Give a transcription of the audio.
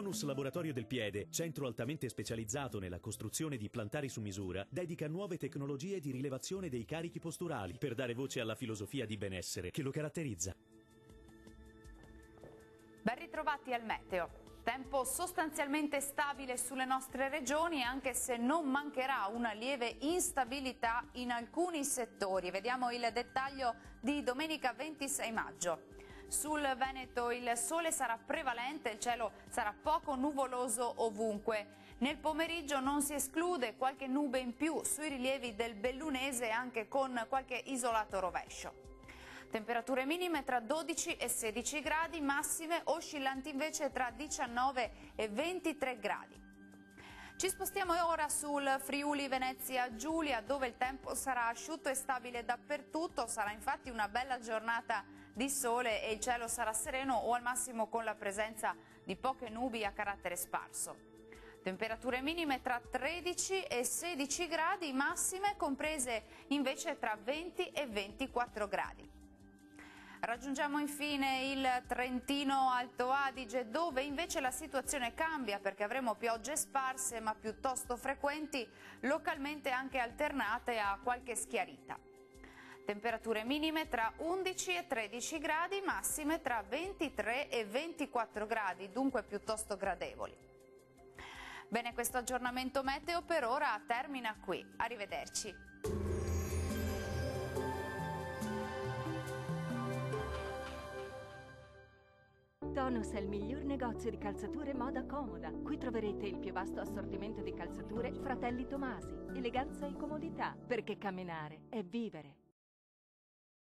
Tonus Laboratorio del Piede, centro altamente specializzato nella costruzione di plantari su misura, dedica nuove tecnologie di rilevazione dei carichi posturali per dare voce alla filosofia di benessere che lo caratterizza. Ben ritrovati al meteo. Tempo sostanzialmente stabile sulle nostre regioni, anche se non mancherà una lieve instabilità in alcuni settori. Vediamo il dettaglio di domenica 26 maggio. Sul Veneto il sole sarà prevalente, il cielo sarà poco nuvoloso ovunque. Nel pomeriggio non si esclude qualche nube in più sui rilievi del Bellunese, anche con qualche isolato rovescio. Temperature minime tra 12 e 16 gradi, massime oscillanti invece tra 19 e 23 gradi. Ci spostiamo ora sul Friuli Venezia Giulia, dove il tempo sarà asciutto e stabile dappertutto. Sarà infatti una bella giornata di sole e il cielo sarà sereno o al massimo con la presenza di poche nubi a carattere sparso. Temperature minime tra 13 e 16 gradi, massime comprese invece tra 20 e 24 gradi. Raggiungiamo infine il Trentino Alto Adige, dove invece la situazione cambia perché avremo piogge sparse ma piuttosto frequenti, localmente anche alternate a qualche schiarita. Temperature minime tra 11 e 13 gradi, massime tra 23 e 24 gradi, dunque piuttosto gradevoli. Bene, questo aggiornamento meteo per ora termina qui. Arrivederci. Tonus è il miglior negozio di calzature moda comoda. Qui troverete il più vasto assortimento di calzature Fratelli Tomasi. Eleganza e comodità, perché camminare è vivere.